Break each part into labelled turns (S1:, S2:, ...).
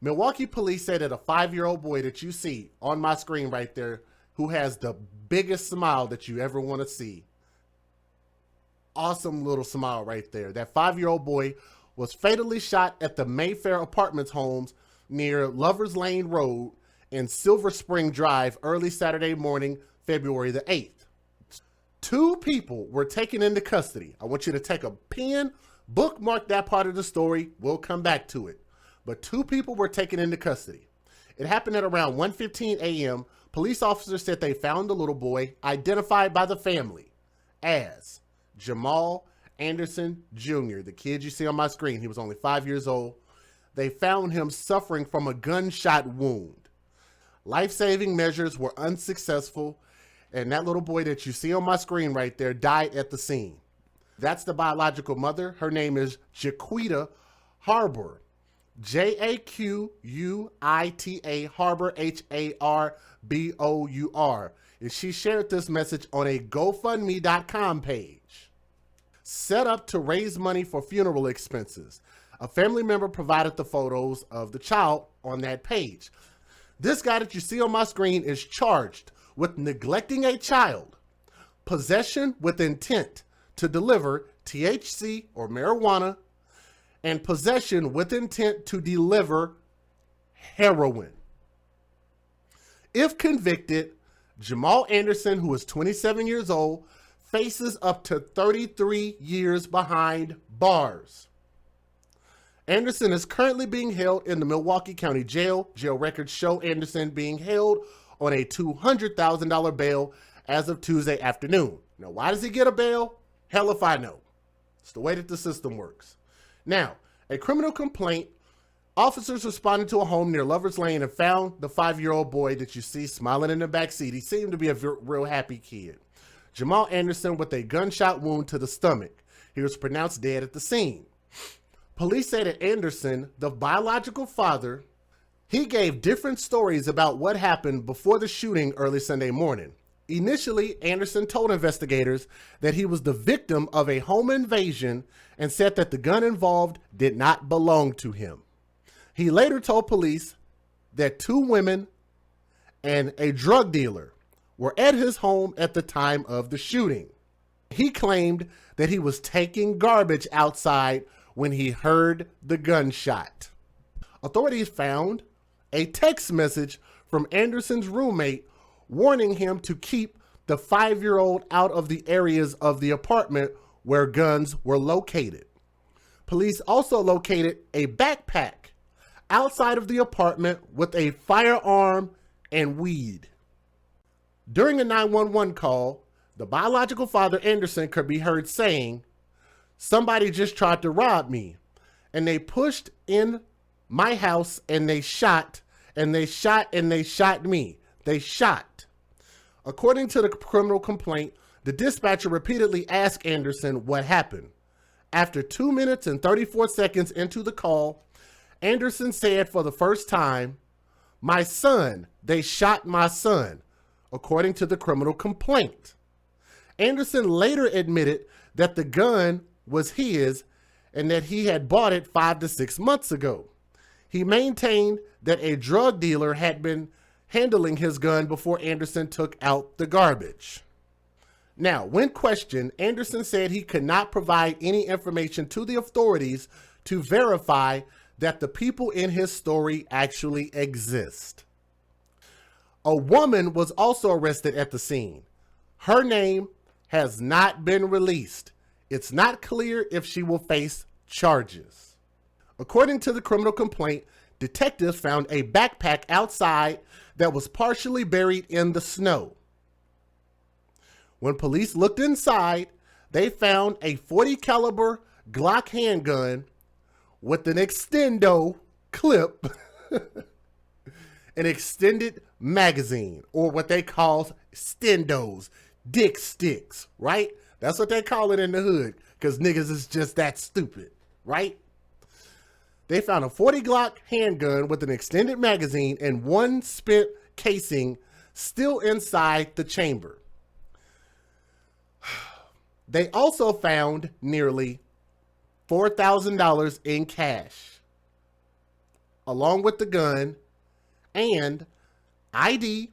S1: Milwaukee police say that a 5-year-old boy that you see on my screen right there, who has the biggest smile that you ever want to see, awesome little smile right there, that 5-year-old boy was fatally shot at the Mayfair Apartments homes near Lovers Lane Road in Silver Spring Drive early Saturday morning, February the 8th. 2 people were taken into custody. I want you to take a pen, bookmark that part of the story. We'll come back to it. But 2 people were taken into custody. It happened at around 1:15 a.m. Police officers said they found the little boy, identified by the family as Jamal Anderson Jr., the kid you see on my screen. He was only 5 years old. They found him suffering from a gunshot wound. Life-saving measures were unsuccessful, and that little boy that you see on my screen right there died at the scene. That's the biological mother. Her name is Jaquita Harbor. Jaquita Harbor, Harbour. And she shared this message on a GoFundMe.com page set up to raise money for funeral expenses. A family member provided the photos of the child on that page. This guy that you see on my screen is charged with neglecting a child, possession with intent to deliver THC or marijuana, and possession with intent to deliver heroin. If convicted, Jamal Anderson, who is 27 years old, faces up to 33 years behind bars. Anderson is currently being held in the Milwaukee County Jail. Jail records show Anderson being held on a $200,000 bail as of Tuesday afternoon. Now, why does he get a bail? Hell if I know. It's the way that the system works. Now, a criminal complaint. Officers responded to a home near Lovers Lane and found the 5-year-old boy that you see smiling in the backseat. He seemed to be a real happy kid. Jamal Anderson with a gunshot wound to the stomach. He was pronounced dead at the scene. Police say that Anderson, the biological father, he gave different stories about what happened before the shooting early Sunday morning. Initially, Anderson told investigators that he was the victim of a home invasion and said that the gun involved did not belong to him. He later told police that 2 women and a drug dealer were at his home at the time of the shooting. He claimed that he was taking garbage outside when he heard the gunshot. Authorities found a text message from Anderson's roommate warning him to keep the 5-year-old out of the areas of the apartment where guns were located. Police also located a backpack outside of the apartment with a firearm and weed. During a 911 call, the biological father, Anderson, could be heard saying, "Somebody just tried to rob me, and they pushed in my house and they shot, and they shot, and they shot me. They shot." According to the criminal complaint, the dispatcher repeatedly asked Anderson what happened. After 2 minutes and 34 seconds into the call, Anderson said for the first time, "My son, they shot my son," according to the criminal complaint. Anderson later admitted that the gun was his and that he had bought it 5 to 6 months ago. He maintained that a drug dealer had been handling his gun before Anderson took out the garbage. Now, when questioned, Anderson said he could not provide any information to the authorities to verify that the people in his story actually exist. A woman was also arrested at the scene. Her name has not been released. It's not clear if she will face charges. According to the criminal complaint, detectives found a backpack outside that was partially buried in the snow. When police looked inside, they found a .40 caliber Glock handgun with an extendo clip, an extended magazine, or what they call stendos, dick sticks, right? That's what they call it in the hood, because niggas is just that stupid, right? They found a .40 Glock handgun with an extended magazine and 1 spent casing still inside the chamber. They also found nearly $4,000 in cash. along with the gun, and ID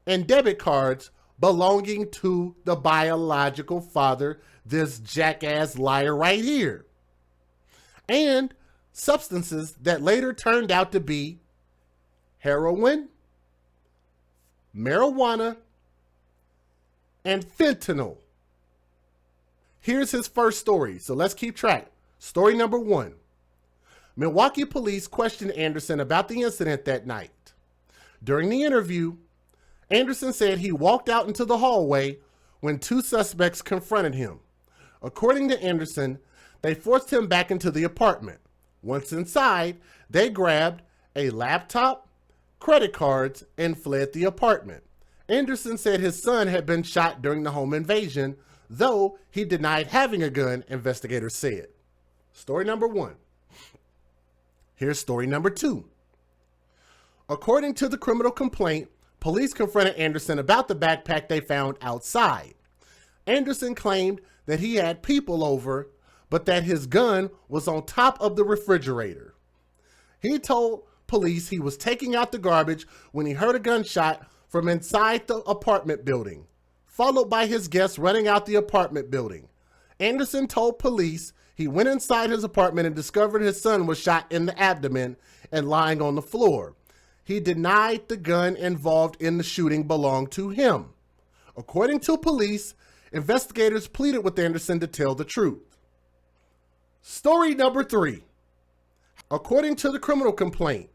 S1: and debit cards belonging to the biological father, this jackass liar right here, and substances that later turned out to be heroin, marijuana, and fentanyl. Here's his first story, so let's keep track. Story number 1. Milwaukee police questioned Anderson about the incident that night. During the interview, Anderson said he walked out into the hallway when 2 suspects confronted him. According to Anderson, they forced him back into the apartment. Once inside, they grabbed a laptop, credit cards, and fled the apartment. Anderson said his son had been shot during the home invasion, though he denied having a gun, investigators said. Story number 1. Here's story number 2. According to the criminal complaint, police confronted Anderson about the backpack they found outside. Anderson claimed that he had people over, but that his gun was on top of the refrigerator. He told police he was taking out the garbage when he heard a gunshot from inside the apartment building, followed by his guests running out the apartment building. Anderson told police he went inside his apartment and discovered his son was shot in the abdomen and lying on the floor. He denied the gun involved in the shooting belonged to him. According to police, investigators pleaded with Anderson to tell the truth. Story number 3. According to the criminal complaint,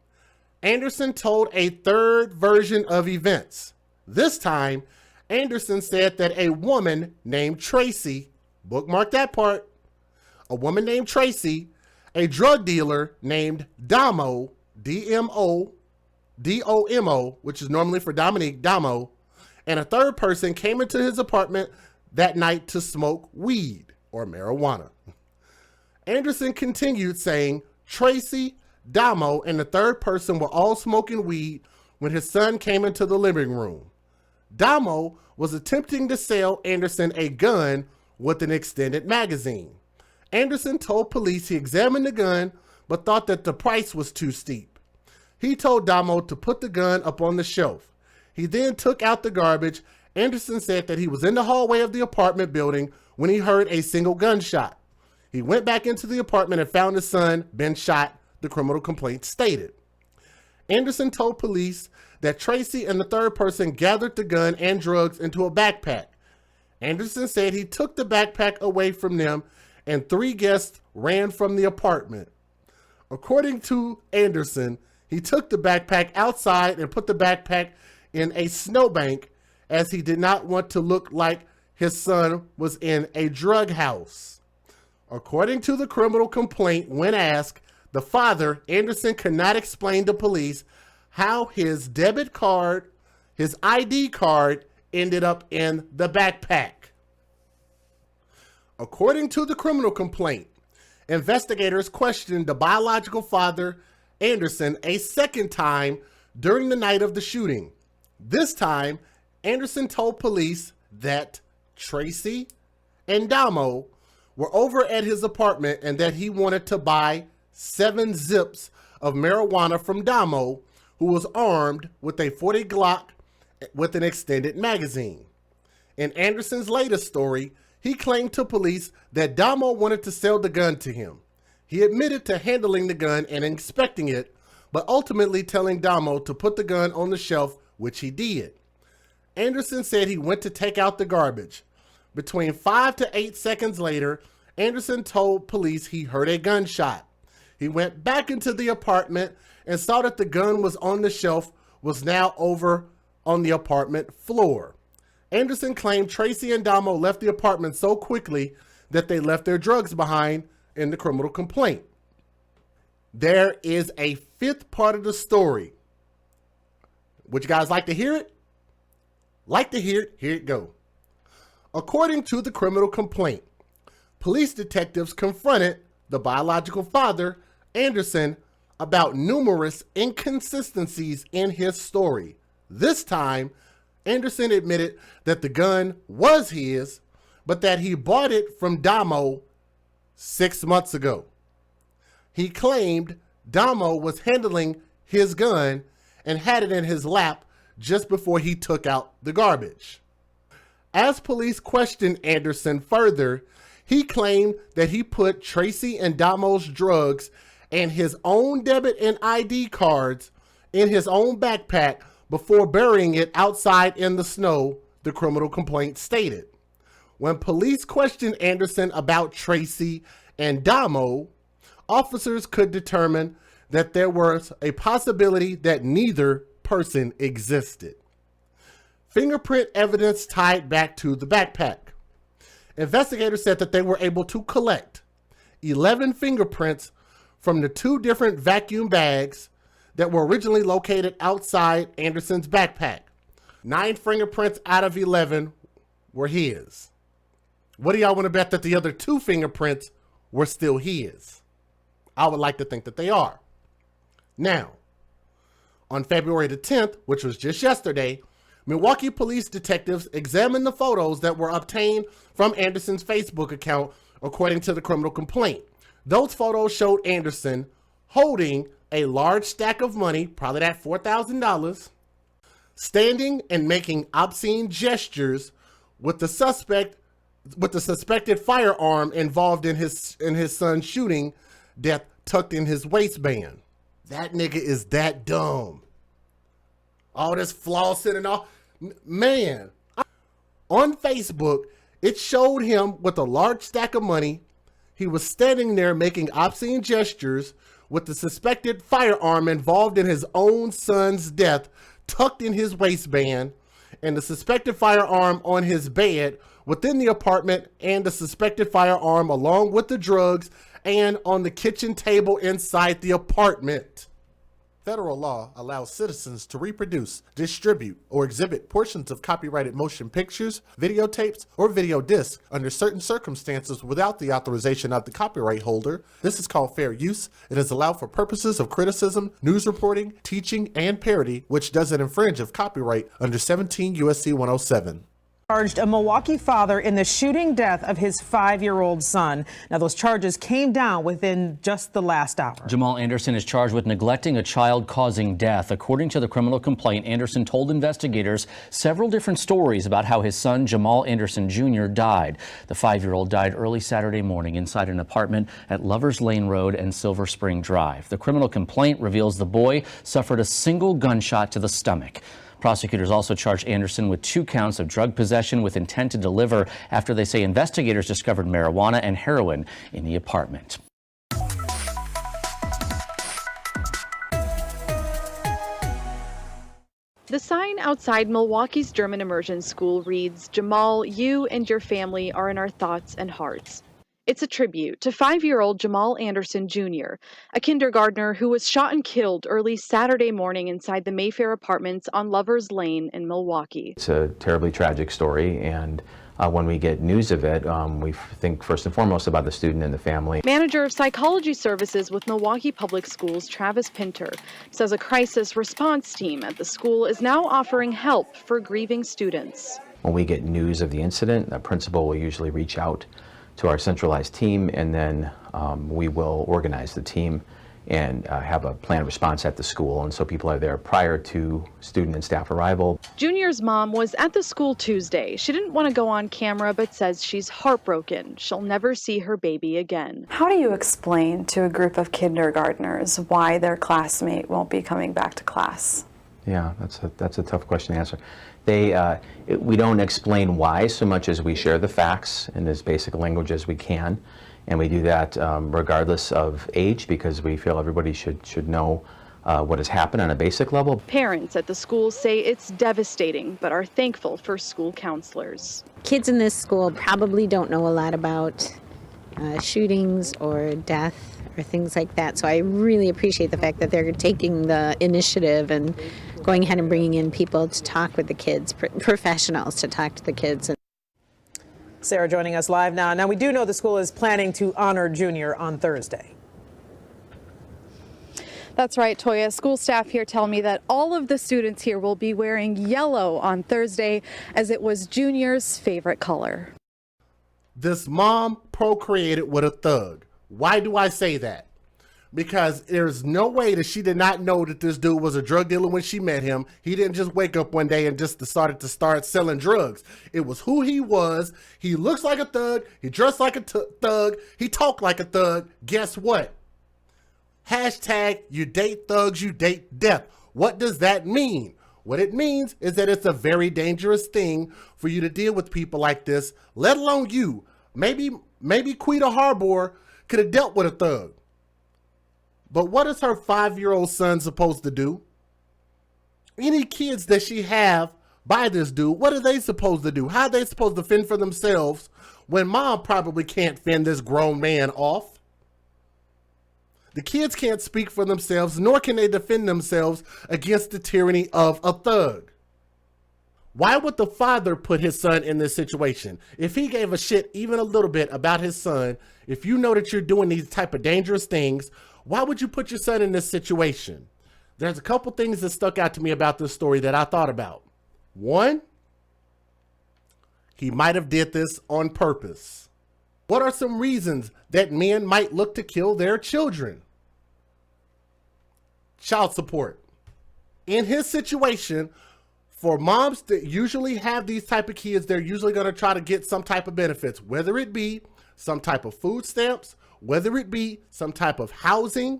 S1: Anderson told a third version of events. This time, Anderson said that a woman named Tracy, bookmark that part, a woman named Tracy, a drug dealer named Damo, D-O-M-O, which is normally for Dominique, Damo, and a third person came into his apartment that night to smoke weed or marijuana. Anderson continued saying Tracy, Damo, and the third person were all smoking weed when his son came into the living room. Damo was attempting to sell Anderson a gun with an extended magazine. Anderson told police he examined the gun but thought that the price was too steep. He told Damo to put the gun up on the shelf. He then took out the garbage. Anderson said that he was in the hallway of the apartment building when he heard a single gunshot. He went back into the apartment and found his son been shot, the criminal complaint stated. Anderson told police that Tracy and the third person gathered the gun and drugs into a backpack. Anderson said he took the backpack away from them and 3 guests ran from the apartment. According to Anderson, he took the backpack outside and put the backpack in a snowbank as he did not want to look like his son was in a drug house. According to the criminal complaint, when asked, the father, Anderson, could not explain to police how his debit card, his ID card, ended up in the backpack. According to the criminal complaint, investigators questioned the biological father, Anderson, a second time during the night of the shooting. This time, Anderson told police that Tracy and Damo were over at his apartment and that he wanted to buy 7 zips of marijuana from Damo, who was armed with a .40 Glock with an extended magazine. In Anderson's latest story, he claimed to police that Damo wanted to sell the gun to him. He admitted to handling the gun and inspecting it, but ultimately telling Damo to put the gun on the shelf, which he did. Anderson said he went to take out the garbage. Between 5 to 8 seconds later, Anderson told police he heard a gunshot. He went back into the apartment and saw that the gun was on the shelf, was now over on the apartment floor. Anderson claimed Tracy and Damo left the apartment so quickly that they left their drugs behind in the criminal complaint. There is a 5th part of the story. Would you guys like to hear it? Like to hear it? Here it go. According to the criminal complaint, police detectives confronted the biological father, Anderson, about numerous inconsistencies in his story. This time, Anderson admitted that the gun was his, but that he bought it from Damo 6 months ago. He claimed Damo was handling his gun and had it in his lap just before he took out the garbage. As police questioned Anderson further, he claimed that he put Tracy and Damo's drugs and his own debit and ID cards in his own backpack before burying it outside in the snow, the criminal complaint stated. When police questioned Anderson about Tracy and Damo, officers could determine that there was a possibility that neither person existed. Fingerprint evidence tied back to the backpack. Investigators said that they were able to collect 11 fingerprints from the 2 different vacuum bags that were originally located outside Anderson's backpack. 9 fingerprints out of 11 were his. What do y'all want to bet that the other 2 fingerprints were still his? I would like to think that they are. Now, on February the 10th, which was just yesterday, Milwaukee police detectives examined the photos that were obtained from Anderson's Facebook account, according to the criminal complaint. Those photos showed Anderson holding a large stack of money, probably that $4,000, standing and making obscene gestures with the suspected firearm involved in his son's shooting death tucked in his waistband. That nigga is that dumb. All this flossing and all. Man, on Facebook, it showed him with a large stack of money. He was standing there making obscene gestures with the suspected firearm involved in his own son's death tucked in his waistband, and the suspected firearm on his bed within the apartment, and the suspected firearm along with the drugs and on the kitchen table inside the apartment. Federal law allows citizens to reproduce, distribute, or exhibit portions of copyrighted motion pictures, videotapes, or video discs under certain circumstances without the authorization of the copyright holder. This is called fair use. It is allowed for purposes of criticism, news reporting, teaching, and parody, which doesn't infringe of copyright under 17 U.S.C. 107.
S2: Charged a Milwaukee father in the shooting death of his 5-year-old son. Now, those charges came down within just the last hour.
S3: Jamal Anderson is charged with neglecting a child causing death. According to the criminal complaint, Anderson told investigators several different stories about how his son, Jamal Anderson Jr., died. The 5-year-old died early Saturday morning inside an apartment at Lovers Lane Road and Silver Spring Drive. The criminal complaint reveals the boy suffered a single gunshot to the stomach. Prosecutors also charged Anderson with 2 counts of drug possession with intent to deliver after they say investigators discovered marijuana and heroin in the apartment.
S4: The sign outside Milwaukee's German immersion school reads, "Jamal, you and your family are in our thoughts and hearts." It's a tribute to 5-year-old Jamal Anderson Jr., a kindergartner who was shot and killed early Saturday morning inside the Mayfair Apartments on Lovers Lane in Milwaukee.
S5: It's a terribly tragic story, and when we get news of it, we think first and foremost about the student and the family.
S4: Manager of Psychology Services with Milwaukee Public Schools, Travis Pinter, says a crisis response team at the school is now offering help for grieving students.
S5: When we get news of the incident, a principal will usually reach out to our centralized team, and then we will organize the team and have a planned response at the school, and so people are there prior to student and staff arrival.
S4: Junior's mom was at the school Tuesday. She didn't want to go on camera, but says she's heartbroken. She'll never see her baby again.
S6: How do you explain to a group of kindergartners why their classmate won't be coming back to class?
S5: Yeah, that's a tough question to answer. We don't explain why so much as we share the facts in as basic language as we can, and we do that regardless of age, because we feel everybody should know what has happened on a basic level.
S4: Parents at the school say it's devastating, but are thankful for school counselors.
S7: Kids in this school probably don't know a lot about shootings or death or things like that, so I really appreciate the fact that they're taking the initiative and going ahead and bringing in people to talk with the kids, professionals to talk to the kids.
S2: Sarah joining us live now. Now, we do know the school is planning to honor Junior on Thursday.
S4: That's right, Toya. School staff here tell me that all of the students here will be wearing yellow on Thursday, as it was Junior's favorite color.
S1: This mom procreated with a thug. Why do I say that? Because there's no way that she did not know that this dude was a drug dealer when she met him. He didn't just wake up one day and just decided to start selling drugs. It was who he was. He looks like a thug. He dressed like a thug. He talked like a thug. Guess what? Hashtag you date thugs, you date death. What does that mean? What it means is that it's a very dangerous thing for you to deal with people like this, let alone you. Maybe Quita Harbor could have dealt with a thug. But what is her 5-year-old son supposed to do? Any kids that she have by this dude, what are they supposed to do? How are they supposed to fend for themselves when mom probably can't fend this grown man off? The kids can't speak for themselves, nor can they defend themselves against the tyranny of a thug. Why would the father put his son in this situation? If he gave a shit even a little bit about his son, if you know that you're doing these type of dangerous things, why would you put your son in this situation? There's a couple things that stuck out to me about this story that I thought about. One, he might have did this on purpose. What are some reasons that men might look to kill their children? Child support. In his situation, for moms that usually have these type of kids, they're usually going to try to get some type of benefits, whether it be some type of food stamps, whether it be some type of housing,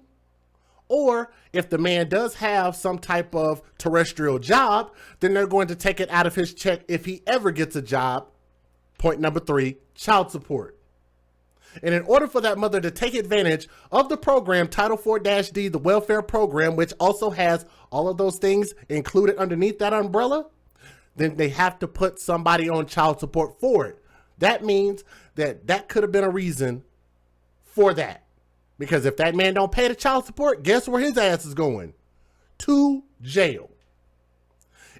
S1: or if the man does have some type of terrestrial job, then they're going to take it out of his check if he ever gets a job. Point number 3, child support. And in order for that mother to take advantage of the program, Title 4-D, the welfare program, which also has all of those things included underneath that umbrella, then they have to put somebody on child support for it. That means that could have been a reason for that. Because if that man don't pay the child support, guess where his ass is going? To jail.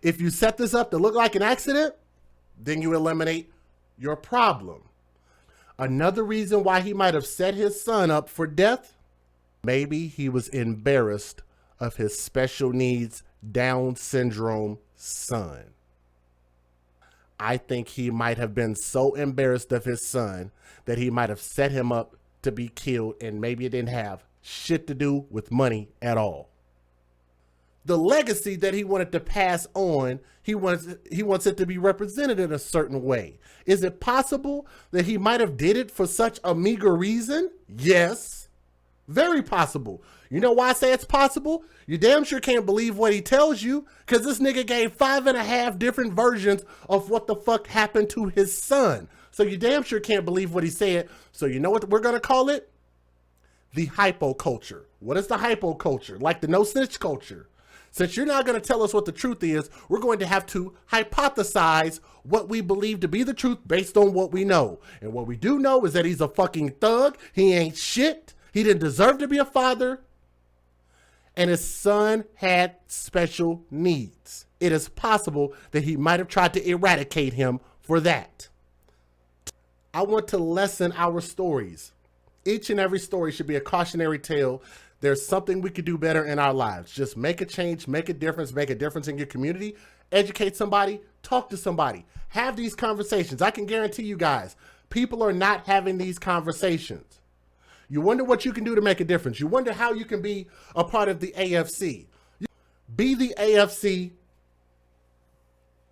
S1: If you set this up to look like an accident, then you eliminate your problem. Another reason why he might have set his son up for death, maybe he was embarrassed of his special needs Down syndrome son. I think he might have been so embarrassed of his son that he might have set him up to be killed, and maybe it didn't have shit to do with money at all. The legacy that he wanted to pass on, he wants it to be represented in a certain way. Is it possible that he might have did it for such a meager reason? Yes, very possible. You know why I say it's possible? You damn sure can't believe what he tells you, because this nigga gave 5.5 different versions of what the fuck happened to his son. So you damn sure can't believe what he said. So you know what we're going to call it? The hypo culture. What is the hypo culture? Like the no snitch culture. Since you're not going to tell us what the truth is, we're going to have to hypothesize what we believe to be the truth based on what we know. And what we do know is that he's a fucking thug. He ain't shit. He didn't deserve to be a father. And his son had special needs. It is possible that he might have tried to eradicate him for that. I want to lessen our stories. Each and every story should be a cautionary tale. There's something we could do better in our lives. Just make a change, make a difference in your community, educate somebody, talk to somebody, have these conversations. I can guarantee you guys, people are not having these conversations. You wonder what you can do to make a difference. You wonder how you can be a part of the AFC. Be the AFC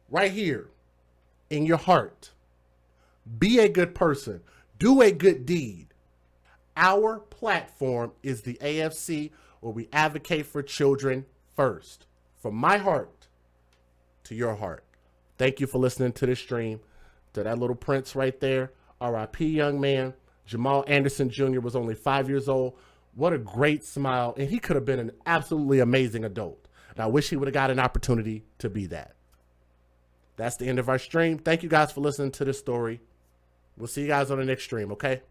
S1: right here in your heart. Be a good person. Do a good deed. Our platform is the AFC, where we advocate for children first. From my heart to your heart. Thank you for listening to this stream. To that little prince right there, RIP young man. Jamal Anderson Jr. was only 5 years old. What a great smile. And he could have been an absolutely amazing adult. And I wish he would have got an opportunity to be that. That's the end of our stream. Thank you guys for listening to this story. We'll see you guys on the next stream, okay?